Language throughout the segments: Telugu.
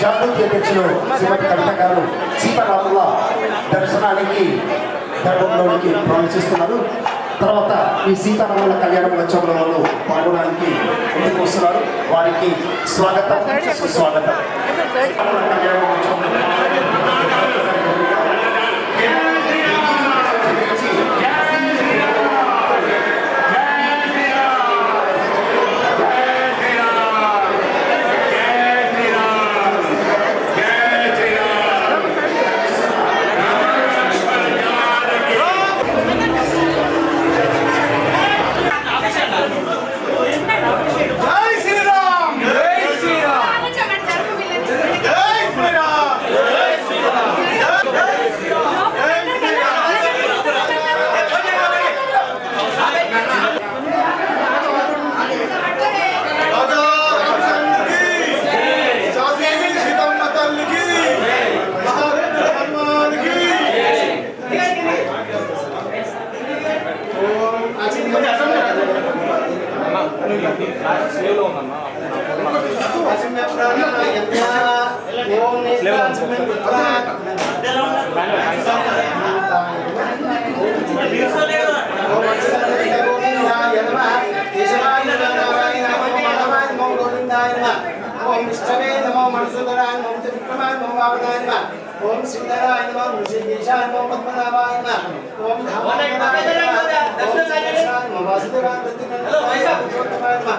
జాగృతి అధ్యక్షులు శ్రీమతి కవిత గారు సీతారాముల దర్శనానికి ధర్మంలోనికి ప్రవేశిస్తున్నారు. తర్వాత ఈ సీతారాముల కళ్యాణ మహోత్సవంలో పాల్గొనడానికి ముందుకు వస్తున్నారు. వారికి స్వాగతం సుస్వాగతం. కళ్యాణ మహోత్సవంలో ओम विष्णवे नमो मनसुदराय नमो त्रिविक्रमाय नमो वामनाय नमः ओम सुंदराय नमो ऋषिकेशाय नमो पद्मनाभाय नमः ओम धामाय नमो वासुदेवाय नमः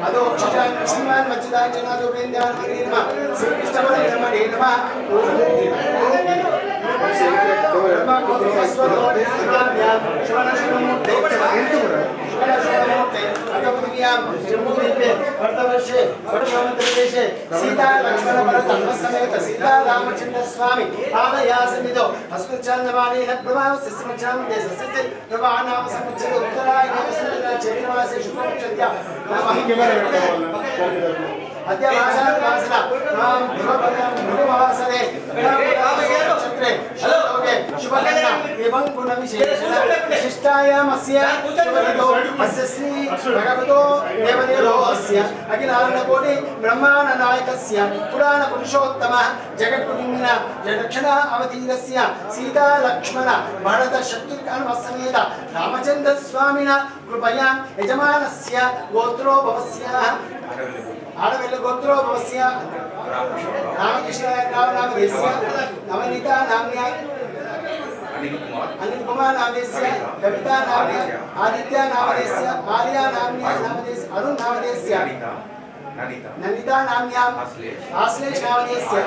अदोक्षजाय कृष्णाय मच्युताय जनार्दनाय नमः श्री कृष्णाय नमः सीता लक्ष्मण भरत समेत सीता रामचंद्र स्वामी पादयासनिधो अस्मच्चंदमाने प्रभाव सिस्मच्चं देशस्य प्रभानाम समुच्चय उत्तराय चैत्रमासे शुक्लपक्षस्य अद्य भाषा नाम गुरुवासरे चक्रे श्लोके शुभकर्णा एवं गुणविशेषण विशिष्टायामस्य शुभदितो अस्य श्री भगवतो देवदेवोऽस्य अखिलाण्डकोटि ब्रह्माण्ड नायकस्य पुराण पुरुषोत्तमः जगद्गुरुमिना दक्षिणा अवतीरस्य सीता लक्ष्मण भरत शत्रुघ्न समेत रामचंद्र स्वामिना कृपया यजमानस्य गोत्रोभवस्य आडवेल्लु गोत्रोभवस्य रामकृष्ण नामदेस्य नवनीता नाम्न्या अनिल कुमार नामदेस्य कविता नाम्न्या आदित्य नामदेस्य आर्या नाम्न्या नामदेस्य अरुण नामदेस्य नमिता नाम्न्यां आश्लेष नामदेस्य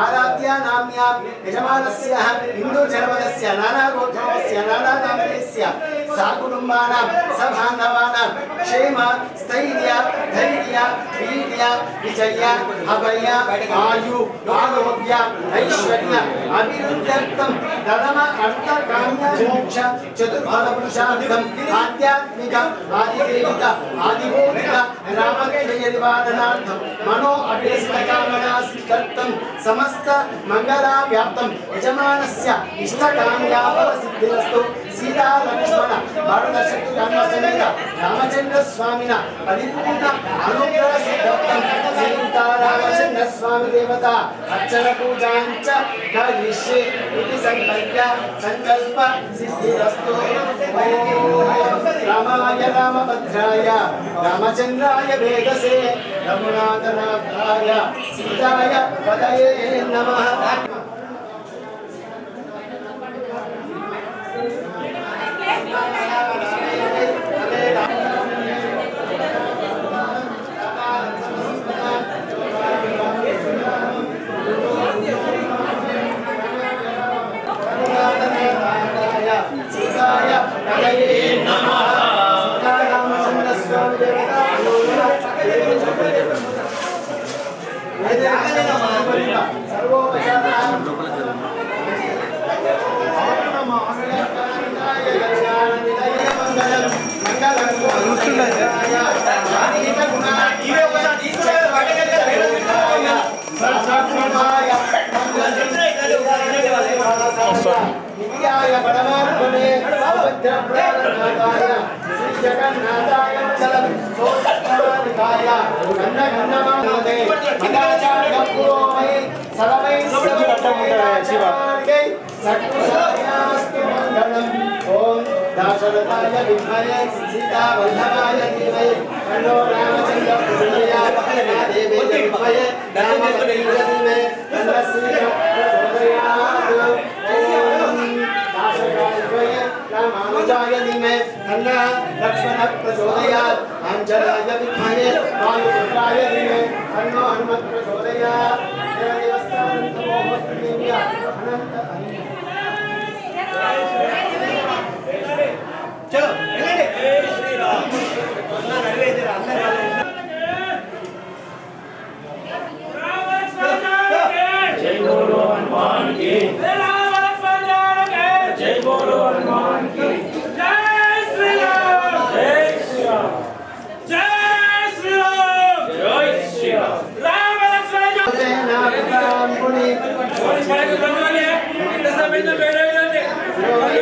आराध्या नाम्न्यां यजमानस्य हिंदू जनपदस्य नाना गोत्रस्य नाना नामदेस्य साकुटुंबानां सबान्धवानां क्षेम स्थैर्य धैर्य वीर्य विजय अभय आयु आरोग्य ऐश्वर्य अभिवृद्ध्यर्थं धर्म अर्थ काम्य मोक्ष चतुर्फल पुरुषार्थं आध्यात्मिक आदिदेविक आदिभौतिक रामक्षय निवारणार्थं मनो अभीष्ट कामना सिद्ध्यर्थं समस्त मंगला व्याप्तं यजमानस्य इष्टकाम्या फलसिद्धिरस्तु सीता लक्ष्मण भरत शत्रुघ्न समेत रामचंद्र स्वामिना परिपूर्ण अनुग्रह सिद्ध्यर्थं सीता रामचंद्र स्वामी देवता अर्चन पूजाञ्च करिष्ये इति संकल्प सिद्धिरस्तु रामाय रामभद्राय रामचंद्राय वेदसे रघुनाथनाथाय सीताय पतये नमः सर्वोपचार నిత్యాయ పరమాత్మనే ఉపద్రవ్యాయ శ్రీ జగన్నాథాయ మంగళం సోత్రానికాయ గంధగంధమానదే మంగళాచార్య పురోమై సర్వై సర్వై సర్వయాస్తు మంగళం ఓం దాశరథాయ విద్మహే సీతావల్లభాయ ధీమహి తన్నో రామచంద్ర ప్రచోదయాత్ దేవీ విద్మహే రామచంద్ర ధీమహి తన్నో శ్రీరామ ప్రచోదయాత్ ఓం దాశరథాయ రామానుజాయ ధీమహి తన్నో లక్ష్మణ ప్రచోదయాత్ అంజనాయ విద్మహే వాయుపుత్రాయ ధీమహి తన్నో హనుమత్ ప్రచోదయాత్ దేవదేవస్థానంతమోహస్త్రీయ అనంత चलो श्री राम जय बोलो हनुमान की जय बोलो हनुमान की जय श्री राम जय श्री राम जय श्री राम जय श्री राम राम लक्ष्मण नाम पुनी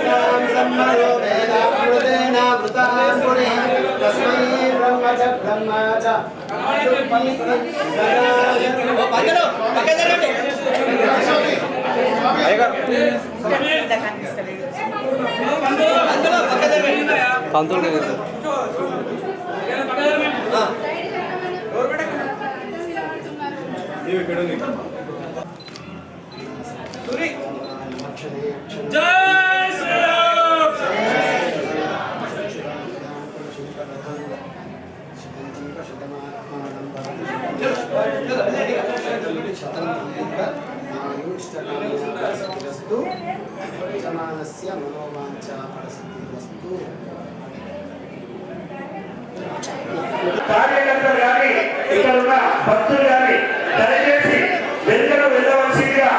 नाम सम्मरो वेदा पुरुदेना वृतां पुनी तस्मै ब्रह्म च ब्रह्म च जय श्री राम కార్యకర్తలు కానీ ఇక్కడ ఉన్న భక్తులు కానీ దయచేసి వెనుకకు వెళ్ళవలసిందిగా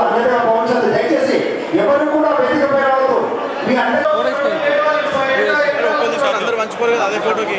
అందరిగా పవన్ దయచేసి ఎవరు కూడా వేదికపై రావద్దు మీ అందరూ అందరూ మంచిపోరు అదే ఫోటోకి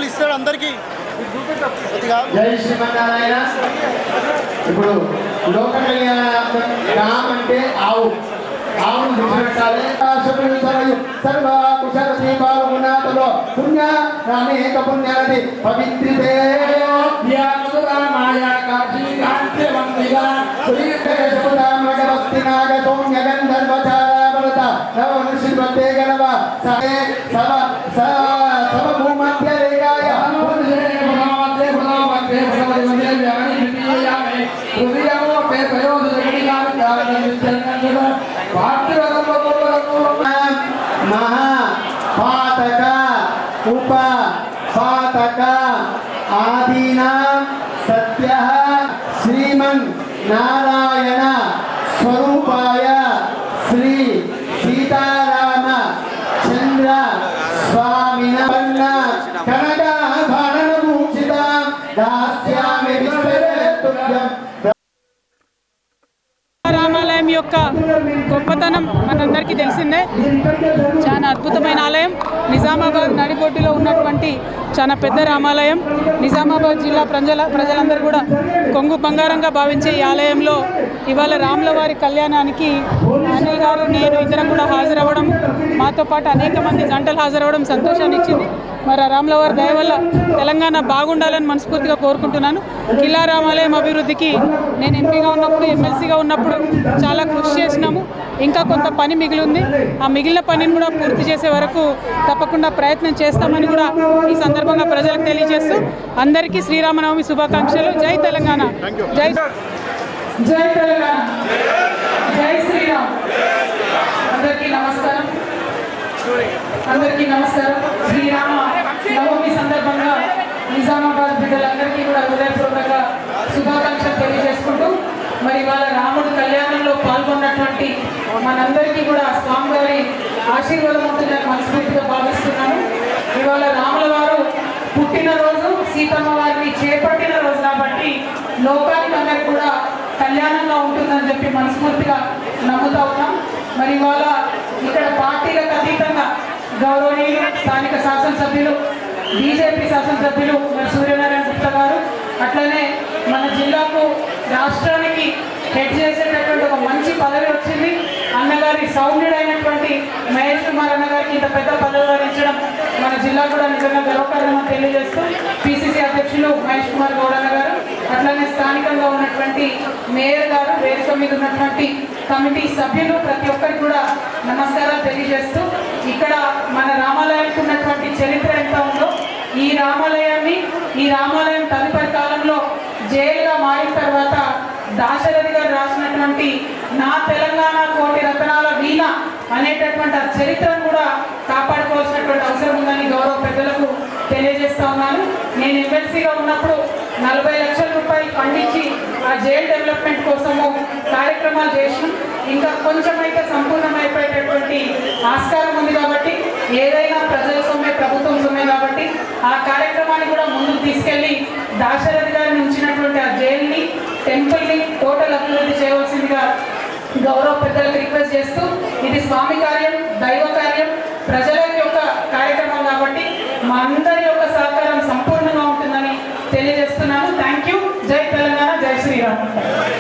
ఇస్తాడు అందరికి జై శ్రీమన్నారాయణ. ఇప్పుడు లోక కళ్యాణార్థం రామ్ అంటే ఆవు, ఆవును విడిచిపెట్టాలి. సర్వ కుశలీ బాగున్నాతలో పుణ్య రామేక పుణ్యాది పవిత్రితే మాయా కాశీ కాంతి వందిగా శ్రీకృష్ణవస్తి నాగ సౌమ్య గంధర్వచారావృత నవనుషిపతే గణవ సమే సవ సవ భూమధ్య రేగాయ మహా పాతక ఉప పాతక ఆదీనా సత్య శ్రీమన్ నారాయణ స్వరూపాయ శ్రీ సీతారామ చంద్ర స్వామిన కనకాభరణ భూషిత దాస్యామి విశ్వతుభ్యం. రామాలయం యొక్క గొప్పతనం మనందరికీ తెలిసిందే. చాలా అద్భుతమైన ఆలయం. నిజామాబాద్ నడిబొడ్డులో ఉన్నటువంటి చాలా పెద్ద రామాలయం. నిజామాబాద్ జిల్లా ప్రజలందరూ కూడా కొంగు బంగారంగా భావించే ఈ ఆలయంలో ఇవాళ రాముల వారి కళ్యాణానికి అనిల్ గారు, నేను ఇద్దరం కూడా హాజరవ్వడం, మాతో పాటు అనేక మంది జంటలు హాజరవ్వడం సంతోషాన్ని ఇచ్చింది. మరి రాముల వారి దయ వల్ల తెలంగాణ బాగుండాలని మనస్ఫూర్తిగా కోరుకుంటున్నాను. కిలా రామాలయం అభివృద్ధికి నేను ఎంపీగా ఉన్నప్పుడు, ఎమ్మెల్సీగా ఉన్నప్పుడు చాలా చాలా కృషి చేసినాము. ఇంకా కొంత పని మిగిలి ఉంది. ఆ మిగిలిన పనిని కూడా పూర్తి చేసే వరకు తప్పకుండా ప్రయత్నం చేస్తామని కూడా ఈ సందర్భంగా ప్రజలకు తెలియజేస్తూ అందరికీ శ్రీరామనవమి శుభాకాంక్షలు. జై తెలంగాణ, జై జై తెలంగాణ, జై శ్రీరామ్. అందరికీ నమస్కారం. శ్రీరామ నవమి సందర్భంగా నిజామాబాద్ బిడ్డలందరికీ కూడా హృదయపూర్వక శుభాకాంక్షలు తెలియజేసుకుంటూ మరి ఇవాళ రాముడు కళ్యాణంలో పాల్గొన్నటువంటి మనందరికీ కూడా స్వామివారి ఆశీర్వాదం ఉంటుందని మనస్ఫూర్తిగా భావిస్తున్నాను. ఇవాళ రాముల వారు పుట్టినరోజు, సీతమ్మ వారిని చేపట్టిన రోజు కాబట్టి లోకానికి అందరికీ కూడా కళ్యాణంగా ఉంటుందని చెప్పి మనస్ఫూర్తిగా నమ్ముతా ఉన్నాం. మరి ఇవాళ ఇక్కడ పార్టీలకు అతీతంగా గౌరవనీయులు స్థానిక శాసనసభ్యులు, బీజేపీ శాసనసభ్యులు సూర్యనారాయణ గుప్తా గారు, అట్లనే మన జిల్లాకు రాష్ట్రానికి హెడ్ చేసేటటువంటి ఒక మంచి పదవి వచ్చింది. అన్నగారి సౌమ్యుడైనటువంటి మహేష్ కుమార్ అన్నగారికి ఇంత పెద్ద పదవి వరించడం మన జిల్లా కూడా నిజంగా గర్వకారణమని తెలియజేస్తూ పిసిసి అధ్యక్షులు మహేష్ కుమార్ గౌడ్ అన్న గారు, అట్లనే స్థానికంగా ఉన్నటువంటి మేయర్ గారు, వేదిక మీద ఉన్నటువంటి కమిటీ సభ్యులు ప్రతి ఒక్కరికి కూడా నమస్కారాలు తెలియజేస్తూ ఇక్కడ మన రామాలయానికి ఉన్నటువంటి చరిత్ర ఎంత ఉందో, ఈ రామాలయం తదుపరి కాలంలో జైలుగా మారిన తర్వాత దాశరథి గారు రాసినటువంటి నా తెలంగాణ కోటి రతనాల వీణ అనేటటువంటి ఆ చరిత్రను కూడా కాపాడుకోవాల్సినటువంటి అవసరం ఉందని గౌరవ పెద్దలకు తెలియజేస్తా ఉన్నాను. నేను ఎమ్మెల్సీగా ఉన్నప్పుడు 40 లక్షల రూపాయలు పండించి ఆ జైలు డెవలప్మెంట్ కోసము కార్యక్రమాలు చేసినాం. ఇంకా కొంచెం అయితే సంపూర్ణమైపోయేటటువంటి ఆస్కారం ఉంది కాబట్టి ఏదైనా ప్రజల సొమ్మే, ప్రభుత్వం సొమ్మే కాబట్టి ఆ కార్యక్రమాన్ని కూడా ముందుకు తీసుకెళ్లి దాశరథి గారిని ఉంచినటువంటి ఆ జైలుని, టెంపుల్ని టోటల్ అభివృద్ధి చేయవలసిందిగా గౌరవ పెద్దలకు రిక్వెస్ట్ చేస్తూ ఇది స్వామి కార్యం, దైవ కార్యం